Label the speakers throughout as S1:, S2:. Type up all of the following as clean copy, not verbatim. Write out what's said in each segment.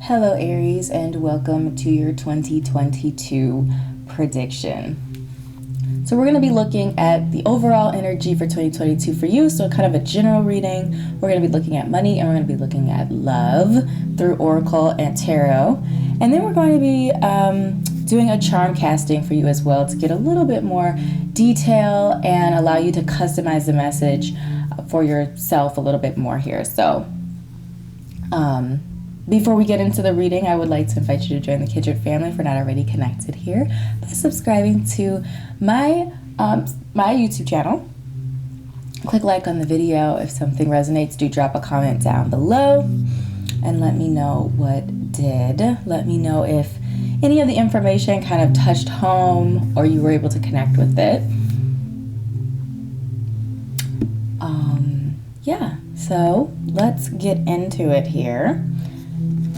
S1: Hello Aries, and welcome to your 2022 prediction. So we're going to be looking at the overall energy for 2022 for you, so kind of a general reading. We're going to be looking at money, and we're going to be looking at love through Oracle and Tarot. And then we're going to be doing a charm casting for you as well to get a little bit more detail and allow you to customize the message for yourself a little bit more here. So before we get into the reading, I would like to invite you to join the Kindred family if you're not already connected here by subscribing to my YouTube channel. Click like on the video. If something resonates, do drop a comment down below and let me know what did. Let me know if any of the information kind of touched home or you were able to connect with it. Yeah, so let's get into it here.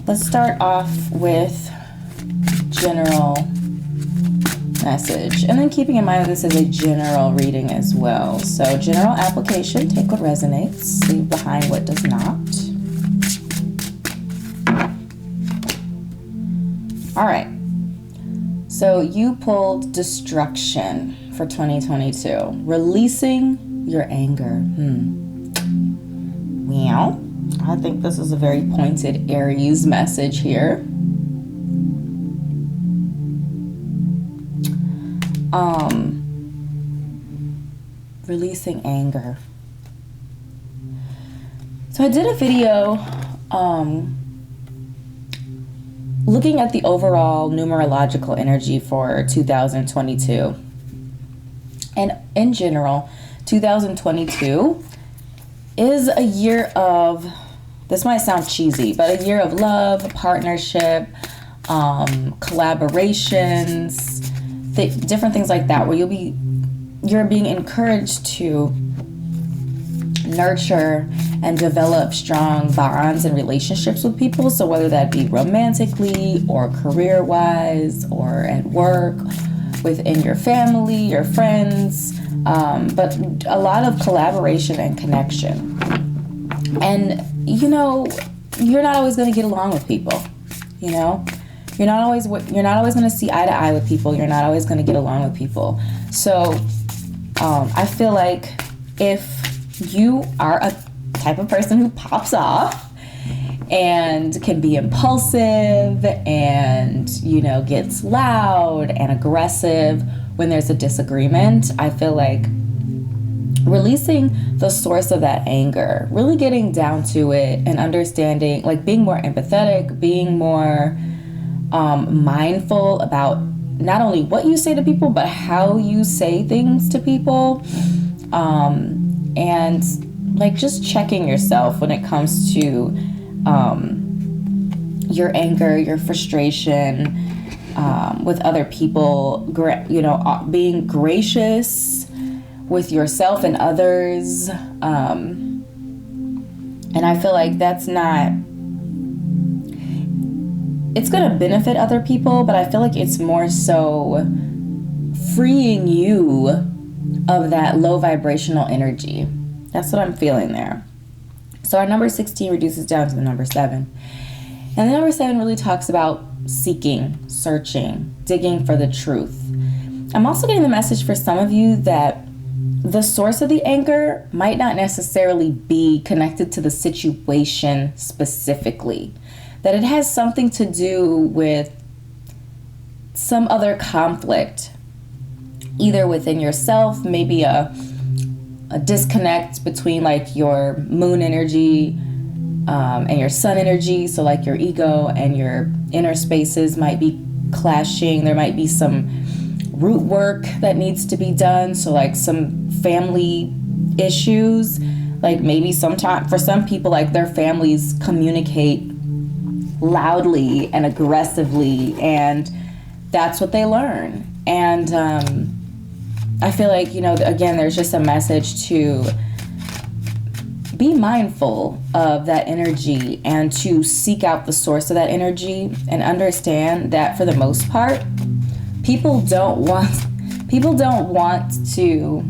S1: Let's start off with general message, and then keeping in mind that this is a general reading as well. So general application, take what resonates, leave behind what does not. All right, so you pulled destruction for 2022, releasing your anger. Meow. I think this is a very pointed Aries message here. Releasing anger. So I did a video looking at the overall numerological energy for 2022. And in general, 2022 is a year of, this might sound cheesy, but a year of love, partnership, collaborations, different things like that, where you're being encouraged to nurture and develop strong bonds and relationships with people. So whether that be romantically or career-wise or at work, within your family, your friends, but a lot of collaboration and connection. And you know, you're not always going to get along with people. You know, you're not always going to see eye to eye with people. You're not always going to get along with people. So I feel like if you are a type of person who pops off and can be impulsive and, you know, gets loud and aggressive when there's a disagreement, I feel like releasing the source of that anger, really getting down to it and understanding, like being more empathetic, being more mindful about not only what you say to people, but how you say things to people. And like just checking yourself when it comes to your anger, your frustration with other people, being gracious with yourself and others. And I feel like that's not, it's going to benefit other people, but I feel like it's more so freeing you of that low vibrational energy. That's what I'm feeling there. So our number 16 reduces down to the number 7. And the number 7 really talks about seeking, searching, digging for the truth. I'm also getting the message for some of you that the source of the anger might not necessarily be connected to the situation specifically. That it has something to do with some other conflict, either within yourself, maybe a disconnect between like your moon energy and your sun energy. So like your ego and your inner spaces might be clashing. There might be some root work that needs to be done. So like some family issues, like maybe sometimes for some people, like their families communicate loudly and aggressively, and that's what they learn. And I feel like, you know, again, there's just a message to be mindful of that energy and to seek out the source of that energy and understand that for the most part, people don't want to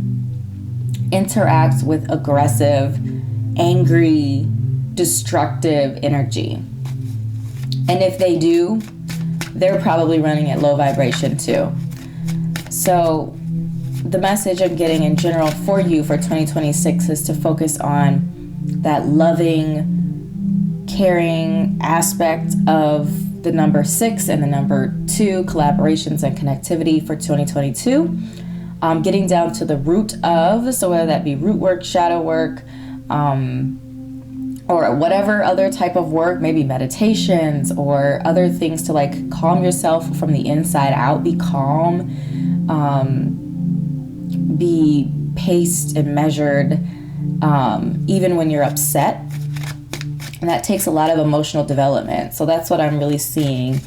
S1: interact with aggressive, angry, destructive energy. And if they do, they're probably running at low vibration too. So the message I'm getting in general for you for 2026 is to focus on that loving, caring aspect of the number 6 and the number 2, collaborations and connectivity for 2022. Getting down to the root of, so whether that be root work, shadow work, or whatever other type of work, maybe meditations or other things to like calm yourself from the inside out. Be calm, be paced and measured, even when you're upset. And that takes a lot of emotional development. So that's what I'm really seeing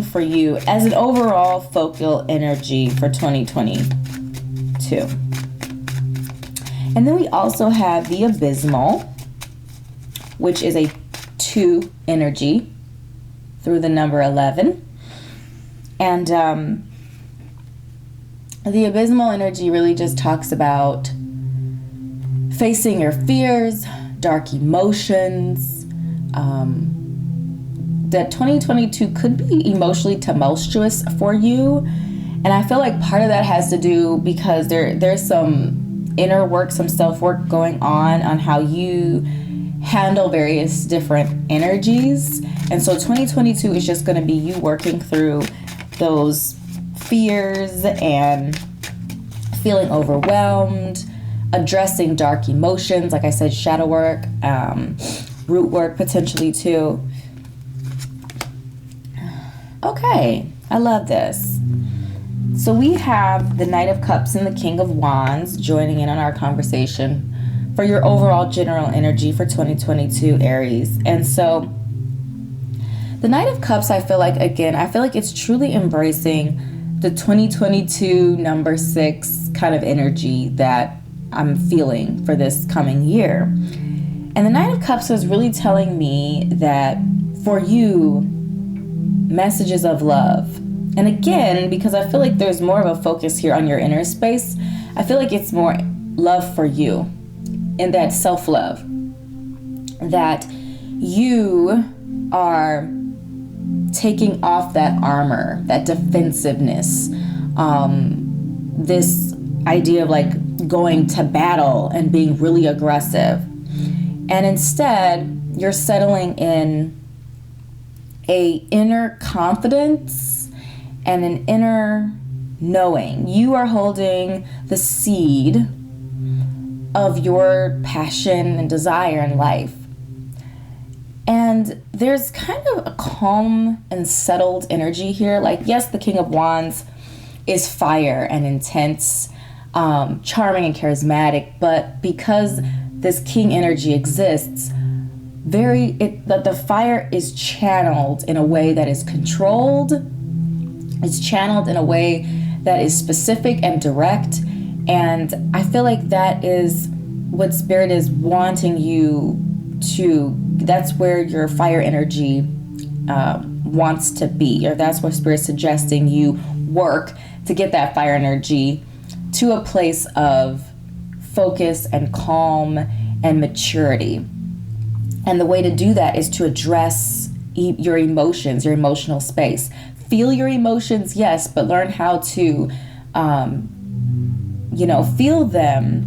S1: for you as an overall focal energy for 2022. And then we also have the abysmal, which is a 2 energy through the number 11. And the abysmal energy really just talks about facing your fears, dark emotions. That 2022 could be emotionally tumultuous for you. And I feel like part of that has to do because there's some inner work, some self-work going on how you handle various different energies. And so 2022 is just going to be you working through those fears and feeling overwhelmed, addressing dark emotions, like I said, shadow work, root work potentially too. Okay, I love this. So we have the Knight of Cups and the King of Wands joining in on our conversation for your overall general energy for 2022, Aries. And so the Knight of Cups, I feel like it's truly embracing the 2022 number 6 kind of energy that I'm feeling for this coming year. And the Knight of Cups is really telling me that for you, messages of love. And again, because I feel like there's more of a focus here on your inner space, I feel like it's more love for you and that self-love. That you are taking off that armor, that defensiveness, this idea of like going to battle and being really aggressive. And instead, you're settling in a inner confidence and an inner knowing. You are holding the seed of your passion and desire in life. And there's kind of a calm and settled energy here. Like, yes, the King of Wands is fire and intense, charming and charismatic, but because this king energy exists, the fire is channeled in a way that is controlled. It's channeled in a way that is specific and direct. And I feel like that is what Spirit is wanting you to, that's where your fire energy wants to be, or that's where Spirit's suggesting you work to get that fire energy to a place of focus and calm and maturity. And the way to do that is to address your emotions, your emotional space. Feel your emotions, yes, but learn how to, feel them.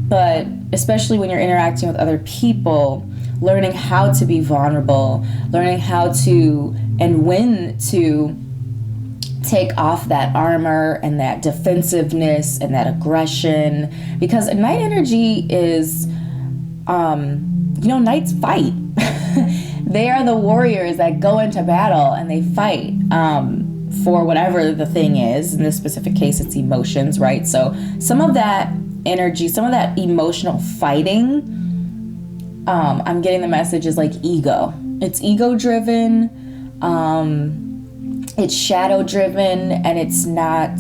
S1: But especially when you're interacting with other people, learning how to be vulnerable, learning how to and when to take off that armor and that defensiveness and that aggression. Because night energy is, knights fight. They are the warriors that go into battle and they fight for whatever the thing is. In this specific case, it's emotions, right? So some of that energy, some of that emotional fighting, I'm getting the message is like ego. It's ego driven, it's shadow driven, and it's not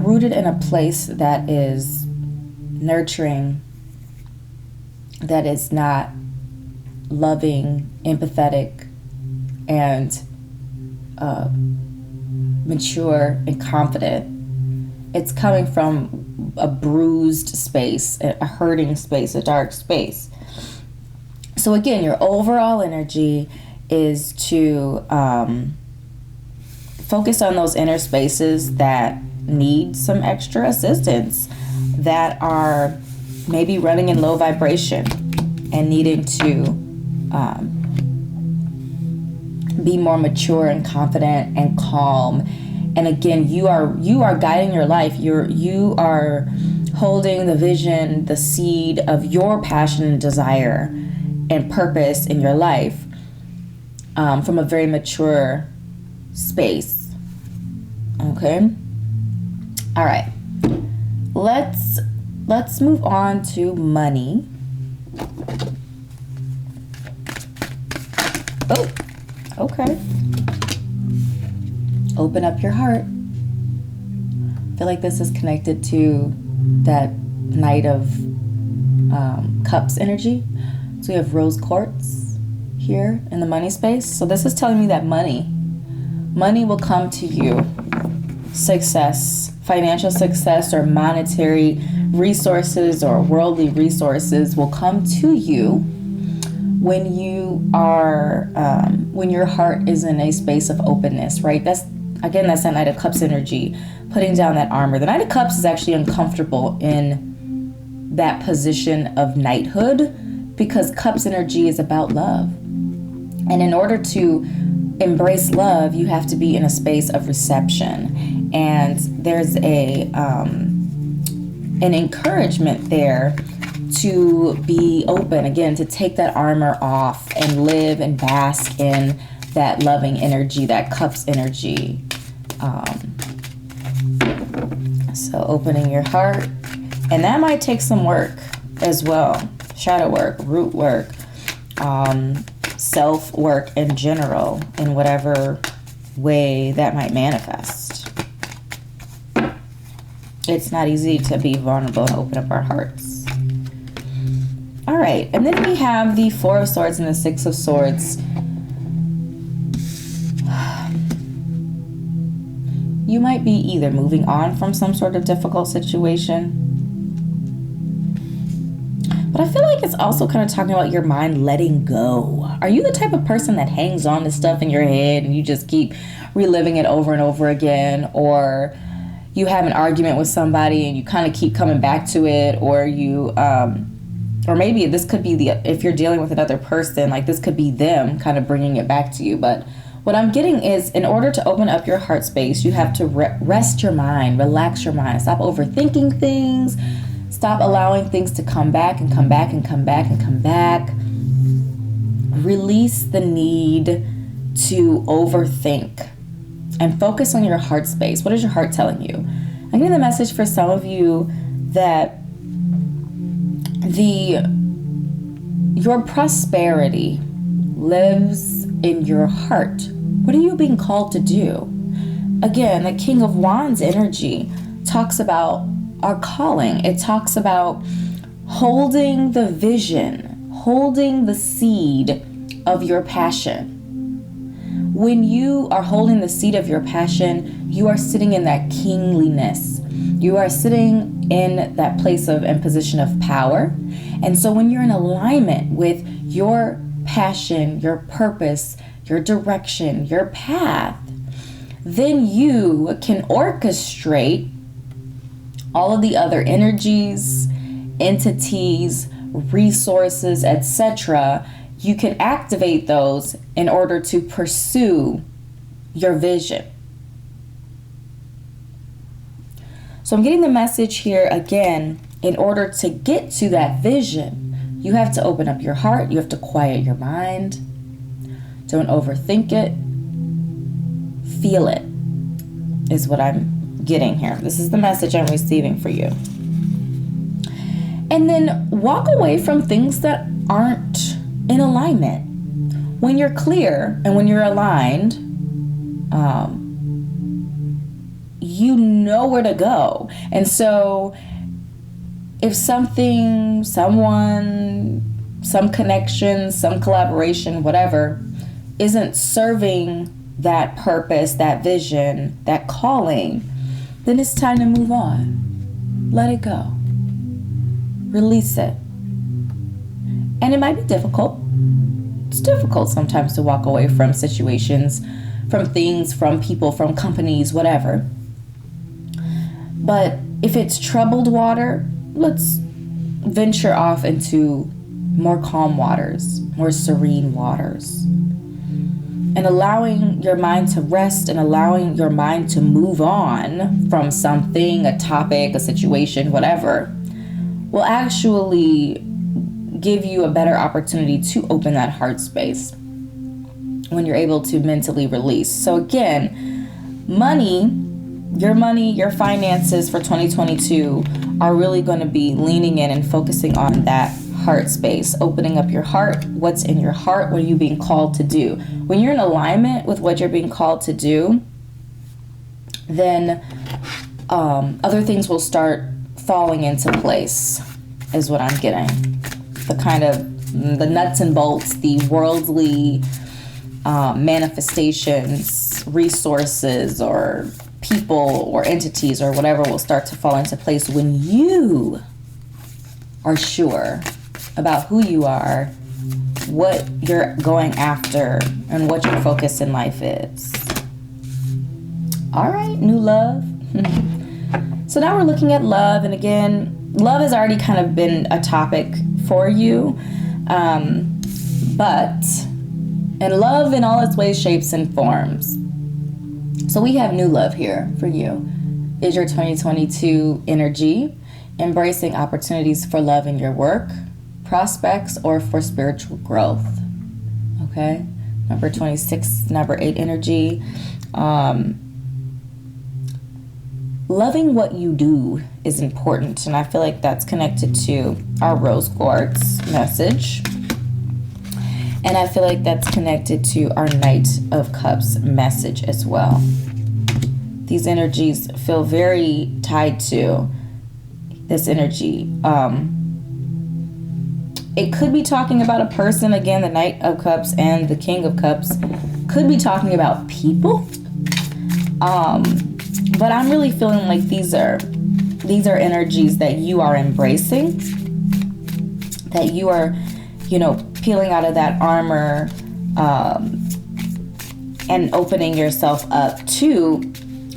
S1: rooted in a place that is nurturing, that is not loving, empathetic, and mature and confident. It's coming from a bruised space, a hurting space, a dark space. So again, your overall energy is to focus on those inner spaces that need some extra assistance, that are maybe running in low vibration and needing to be more mature and confident and calm. And again, you are guiding your life. You are holding the vision, the seed of your passion and desire and purpose in your life from a very mature space. Okay? All right. Let's move on to money. Oh, okay. Open up your heart. I feel like this is connected to that Knight of Cups energy. So we have rose quartz here in the money space. So this is telling me that money will come to you. Success, financial success, or monetary resources or worldly resources will come to you when you are when your heart is in a space of openness, right? That's that Knight of Cups energy, putting down that armor. The Knight of Cups is actually uncomfortable in that position of knighthood because Cups energy is about love. And in order to embrace love, you have to be in a space of reception. And there's an encouragement there to be open, again, to take that armor off and live and bask in that loving energy, that Cups energy. So opening your heart. And that might take some work as well. Shadow work, root work, self-work in general, in whatever way that might manifest. It's not easy to be vulnerable and open up our hearts. All right, and then we have the Four of Swords and the Six of Swords. You might be either moving on from some sort of difficult situation, but I feel like it's also kind of talking about your mind letting go. Are you the type of person that hangs on to stuff in your head and you just keep reliving it over and over again? Or you have an argument with somebody and you kind of keep coming back to it, or you, or maybe this could be if you're dealing with another person, like this could be them kind of bringing it back to you. But what I'm getting is, in order to open up your heart space, you have to rest your mind, relax your mind, stop overthinking things, stop allowing things to come back and come back and come back and come back. Release the need to overthink and focus on your heart space. What is your heart telling you? I'm getting the message for some of you that your prosperity lives in your heart. What are you being called to do? Again, the King of Wands energy talks about our calling. It talks about holding the vision, holding the seed of your passion. When you are holding the seed of your passion, you are sitting in that kingliness. You are sitting in that place of and position of power. And so when you're in alignment with your passion, your purpose, your direction, your path, then you can orchestrate all of the other energies, entities, resources, etc. You can activate those in order to pursue your vision. So I'm getting the message here again, in order to get to that vision, you have to open up your heart, you have to quiet your mind. Don't overthink it. Feel it, is what I'm getting here. This is the message I'm receiving for you. And then walk away from things that aren't in alignment. When you're clear and when you're aligned, you know where to go. And so if someone, some connection, some collaboration, whatever, isn't serving that purpose, that vision, that calling, then it's time to move on. Let it go. Release it. And it might be difficult. It's difficult sometimes to walk away from situations, from things, from people, from companies, whatever. But if it's troubled water, let's venture off into more calm waters, more serene waters. And allowing your mind to rest and allowing your mind to move on from something, a topic, a situation, whatever, will actually give you a better opportunity to open that heart space when you're able to mentally release. So again, money, your finances for 2022 are really going to be leaning in and focusing on that heart space, opening up your heart. What's in your heart? What are you being called to do? When you're in alignment with what you're being called to do, then other things will start falling into place, is what I'm getting. The kind of the nuts and bolts, the worldly manifestations, resources, or people or entities or whatever will start to fall into place when you are sure about who you are, what you're going after, and what your focus in life is. All right, new love. So now we're looking at love, and again, love has already kind of been a topic for you, but and love in all its ways, shapes, and forms. So we have new love here for you. Is your 2022 energy embracing opportunities for love in your work, prospects, or for spiritual growth? Okay. Number 26, number 8 energy. Loving what you do is important, and I feel like that's connected to our rose quartz message. And I feel like that's connected to our Knight of Cups message as well. These energies feel very tied to this energy. It could be talking about a person, again, the Knight of Cups and the King of Cups. Could be talking about people. But I'm really feeling like these are energies that you are embracing, that you are, peeling out of that armor and opening yourself up to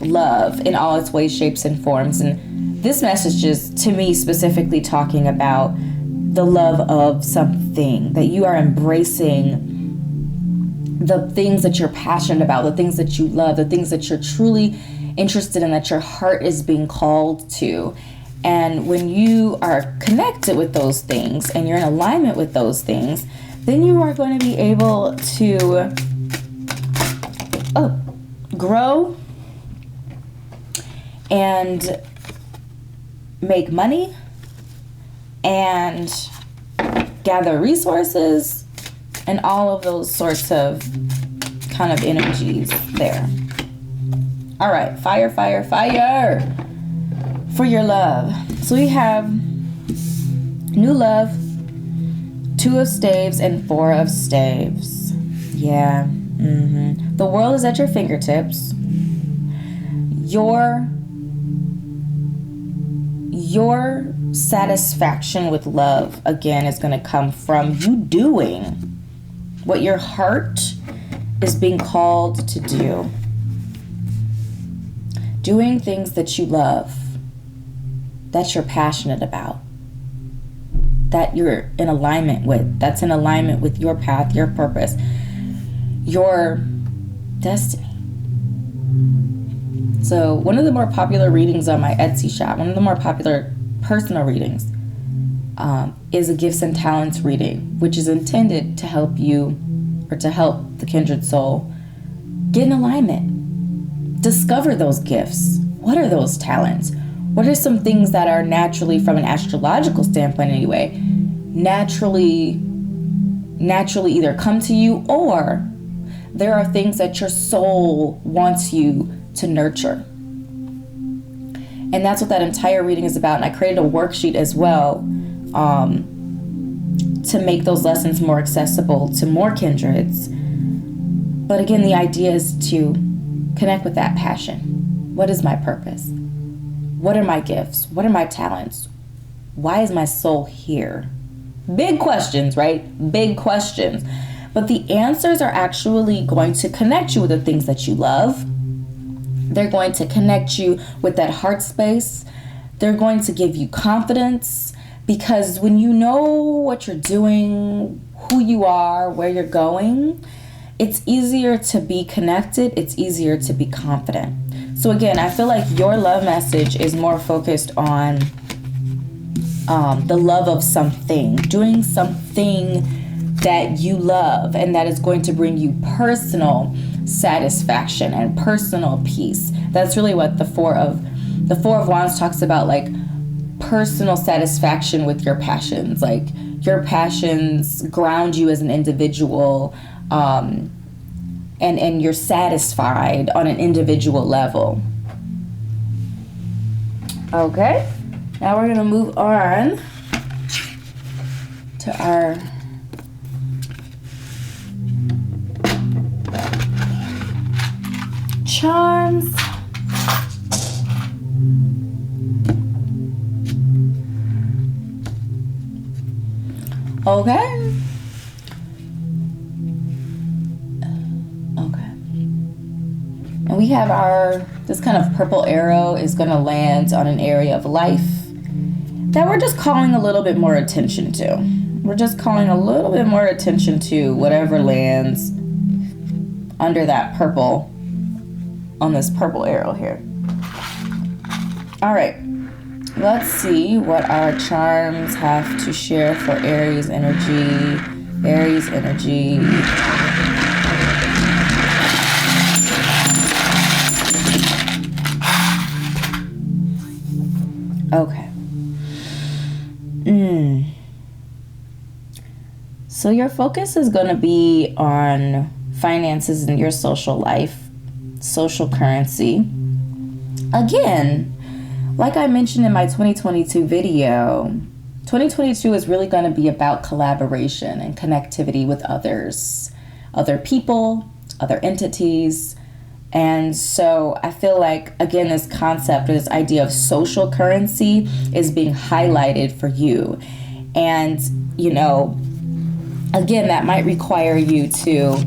S1: love in all its ways, shapes, and forms. And this message is, to me, specifically talking about the love of something, that you are embracing the things that you're passionate about, the things that you love, the things that you're truly interested in, that your heart is being called to. And when you are connected with those things and you're in alignment with those things, then you are going to be able to grow and make money and gather resources and all of those sorts of kind of energies there. All right, fire, fire, fire for your love. So we have new love, 2 of staves and 4 of staves. Yeah. The world is at your fingertips. Your satisfaction with love, again, is going to come from you doing what your heart is being called to do. Doing things that you love, that you're passionate about, that you're in alignment with, that's in alignment with your path, your purpose, your destiny. So one of the more popular readings on my Etsy shop, one of the more popular personal readings, is a gifts and talents reading, which is intended to help you, or to help the kindred soul get in alignment, discover those gifts. What are those talents? What are some things that are naturally, from an astrological standpoint anyway, naturally either come to you, or there are things that your soul wants you to nurture. And that's what that entire reading is about. And I created a worksheet as well to make those lessons more accessible to more kindreds. But again, the idea is to connect with that passion. What is my purpose? What are my gifts? What are my talents? Why is my soul here? Big questions, right? Big questions. But the answers are actually going to connect you with the things that you love. They're going to connect you with that heart space. They're going to give you confidence, because when you know what you're doing, who you are, where you're going, it's easier to be connected. It's easier to be confident. So again, I feel like your love message is more focused on the love of something, doing something that you love and that is going to bring you personal satisfaction and personal peace. That's really what the Four of Wands talks about, like personal satisfaction with your passions. Like your passions ground you as an individual, and you're satisfied on an individual level. Okay, now we're gonna move on to our charms. Okay. And we have this kind of purple arrow is going to land on an area of life that we're just calling a little bit more attention to. We're just calling a little bit more attention to whatever lands under that purple, on this purple arrow here. All right, let's see what our charms have to share for Aries energy. Aries energy. Okay. So your focus is going to be on finances in your social life, social currency. Again, like I mentioned in my 2022 video, 2022 is really going to be about collaboration and connectivity with others, other people, other entities. And so I feel like, again, this concept or this idea of social currency is being highlighted for you. And, you know, again, that might require you to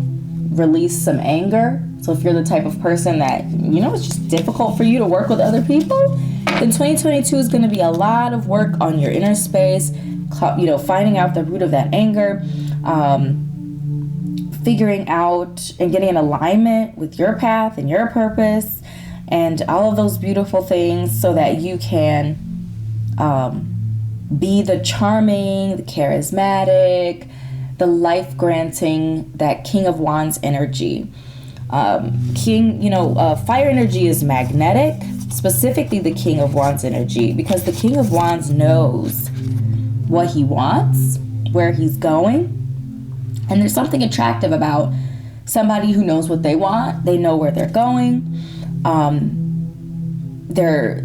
S1: release some anger. So if you're the type of person that, you know, it's just difficult for you to work with other people, then 2022 is going to be a lot of work on your inner space, you know, finding out the root of that anger, figuring out and getting in alignment with your path and your purpose and all of those beautiful things so that you can be the charming, the charismatic, the life-granting, that King of Wands energy. Fire energy is magnetic, specifically the King of Wands energy, because the King of Wands knows what he wants, where he's going. And there's something attractive about somebody who knows what they want. They know where they're going. They're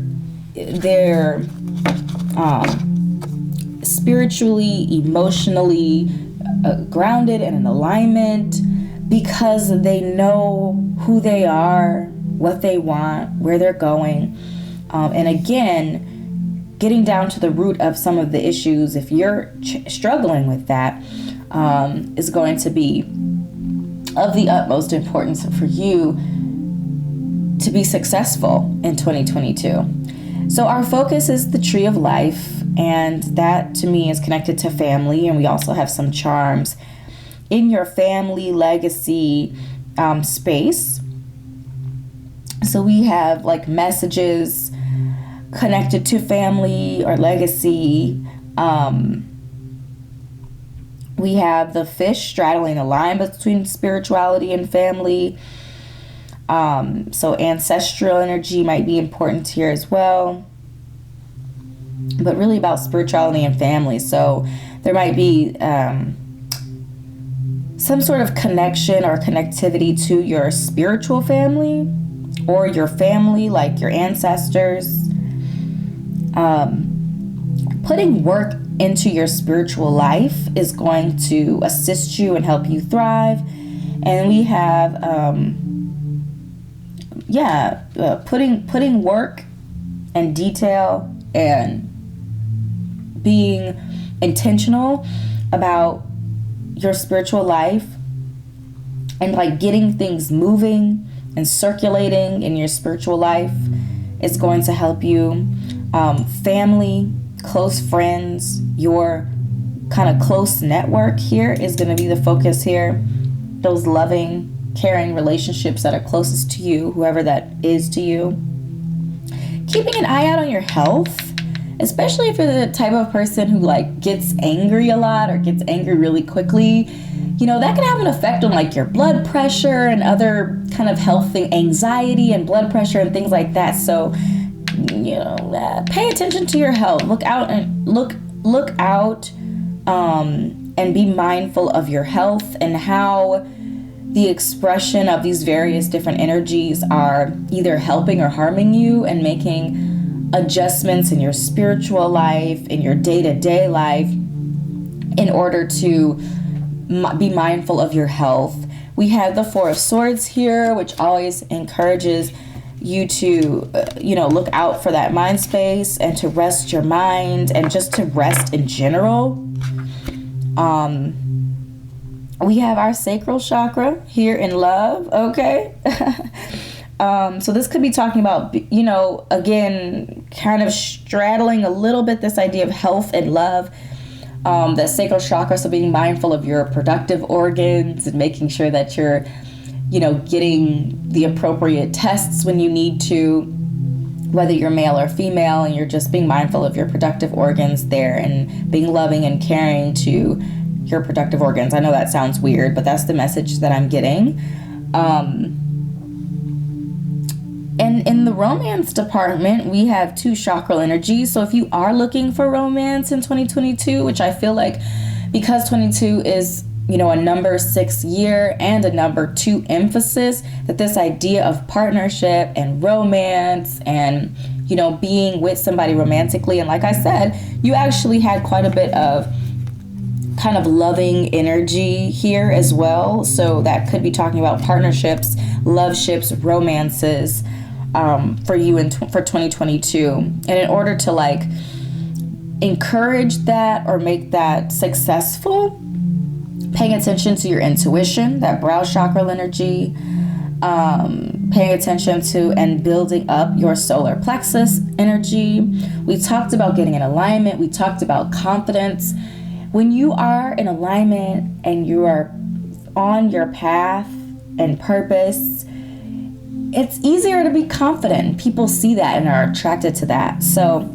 S1: spiritually, emotionally grounded and in alignment because they know who they are, what they want, where they're going. And again, getting down to the root of some of the issues, if you're struggling with that, is going to be of the utmost importance for you to be successful in 2022. So our focus is the tree of life, and that to me is connected to family, and we also have some charms in your family legacy space. So we have like messages connected to family or legacy. We have the fish straddling the line between spirituality and family. So ancestral energy might be important here as well. But really about spirituality and family. So there might be some sort of connection or connectivity to your spiritual family or your family, like your ancestors. Putting work into your spiritual life is going to assist you and help you thrive. And we have, putting work and detail and being intentional about your spiritual life and like getting things moving and circulating in your spiritual life is going to help you. Family, close friends, your kind of close network here is going to be the focus here. Those loving, caring relationships that are closest to you, whoever that is to you. Keeping an eye out on your health, especially if you're the type of person who like gets angry a lot or gets angry really quickly. That can have an effect on like your blood pressure and other kind of health thing, anxiety and blood pressure and things like that. So, pay attention to your health. Look out and be mindful of your health and how the expression of these various different energies are either helping or harming you, and making adjustments in your spiritual life, in your day-to-day life, in order to be mindful of your health. We have the Four of Swords here, which always encourages you to, look out for that mind space and to rest your mind and just to rest in general. We have our sacral chakra here in love, okay? So this could be talking about, again, kind of straddling a little bit this idea of health and love. The sacral chakra, so being mindful of your productive organs and making sure that you're, getting the appropriate tests when you need to, whether you're male or female, and you're just being mindful of your productive organs there and being loving and caring to your productive organs. I know that sounds weird, but that's the message that I'm getting. And in the romance department, we have 2 chakral energies. So if you are looking for romance in 2022, which I feel like because 22 is, a number 6 year and a number 2 emphasis, that this idea of partnership and romance and, being with somebody romantically. And like I said, you actually had quite a bit of kind of loving energy here as well. So that could be talking about partnerships, love ships, romances for you for 2022. And in order to like encourage that or make that successful, paying attention to your intuition, that brow chakra energy, paying attention to and building up your solar plexus energy. We talked about getting in alignment. We talked about confidence. When you are in alignment and you are on your path and purpose, it's easier to be confident. People see that and are attracted to that. So,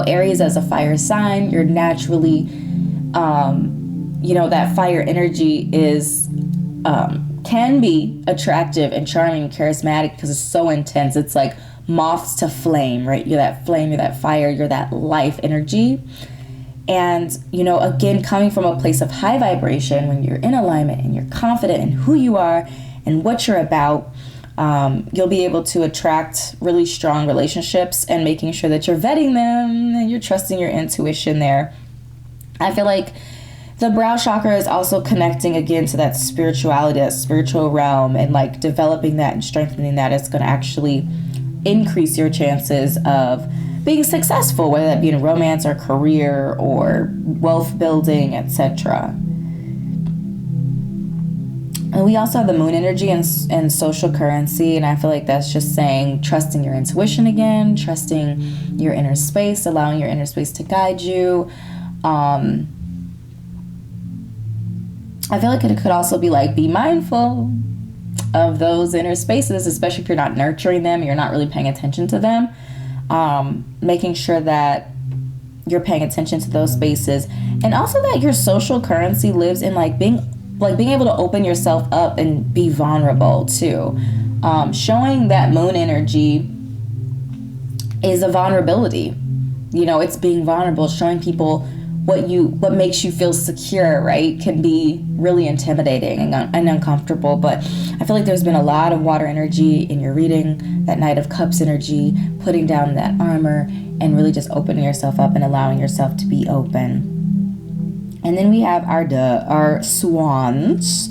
S1: Aries as a fire sign, you're naturally, that fire energy is, can be attractive and charming and charismatic because it's so intense. It's like moths to flame, right? You're that flame, you're that fire, you're that life energy. And, again, coming from a place of high vibration, when you're in alignment and you're confident in who you are and what you're about, you'll be able to attract really strong relationships and making sure that you're vetting them and you're trusting your intuition there. I feel like the brow chakra is also connecting again to that spirituality, that spiritual realm, and like developing that and strengthening that is going to actually increase your chances of being successful, whether that be in romance or career or wealth building, etc. And we also have the moon energy and social currency, and I feel like that's just saying trusting your intuition again, trusting your inner space, allowing your inner space to guide you. I feel like it could also be like, be mindful of those inner spaces, especially if you're not nurturing them, you're not really paying attention to them. Making sure that you're paying attention to those spaces, and also that your social currency lives in being able to open yourself up and be vulnerable too. Showing that moon energy is a vulnerability. It's being vulnerable, showing people what makes you feel secure, right, can be really intimidating and uncomfortable. But I feel like there's been a lot of water energy in your reading, that Knight of Cups energy, putting down that armor and really just opening yourself up and allowing yourself to be open. And then we have our swans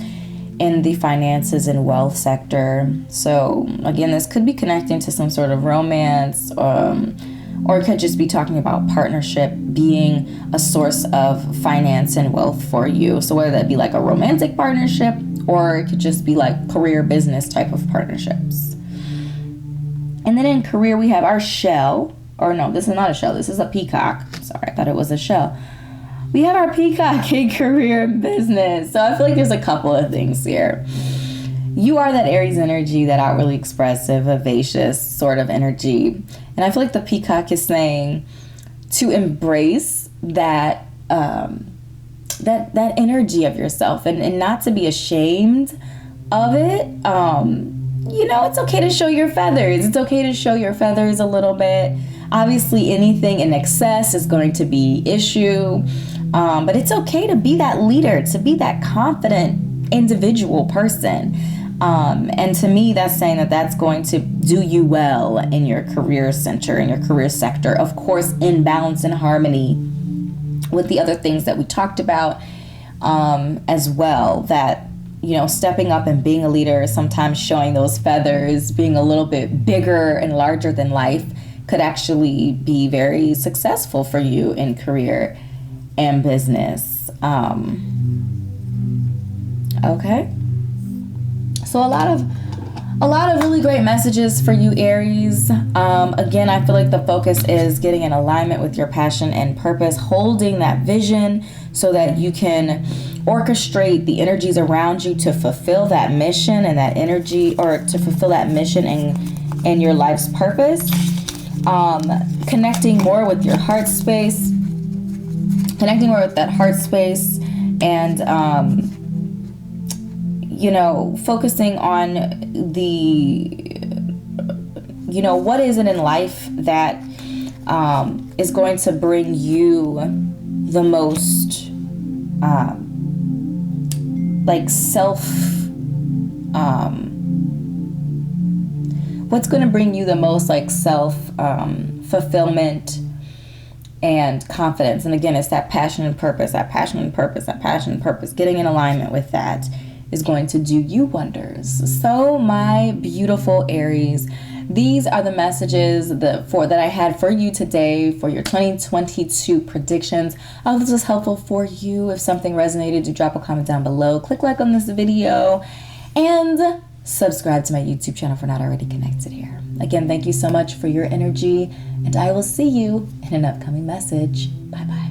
S1: in the finances and wealth sector. So again, this could be connecting to some sort of romance, or it could just be talking about partnership being a source of finance and wealth for you. So whether that be like a romantic partnership, or it could just be like career business type of partnerships. And then in career, we have our shell. Or no, this is not a shell. This is a peacock. Sorry, I thought it was a shell. We have our peacock in career and business. So I feel like there's a couple of things here. You are that Aries energy, that outwardly expressive, vivacious sort of energy. And I feel like the peacock is saying to embrace that that energy of yourself, and not to be ashamed of it. It's okay to show your feathers. It's okay to show your feathers a little bit. Obviously, anything in excess is going to be issue. But it's okay to be that leader, to be that confident individual person. And to me, that's saying that that's going to do you well in your career center, in your career sector. Of course, in balance and harmony with the other things that we talked about as well. That, stepping up and being a leader, sometimes showing those feathers, being a little bit bigger and larger than life could actually be very successful for you in career and business. Okay. So a lot of really great messages for you, Aries. Again, I feel like the focus is getting in alignment with your passion and purpose, holding that vision so that you can orchestrate the energies around you to fulfill that mission and that energy, or to fulfill that mission and your life's purpose. Connecting more with your heart space, and focusing on what is it in life that is going to bring you the most what's going to bring you the most self fulfillment and confidence. And again, it's that passion and purpose. Getting in alignment with that is going to do you wonders. So my beautiful Aries, these are the messages that I had for you today for your 2022 predictions. I hope this was helpful for you. If something resonated, do drop a comment down below. Click like on this video and subscribe to my YouTube channel if you're not already connected here. Again, thank you so much for your energy, and I will see you in an upcoming message. Bye-bye.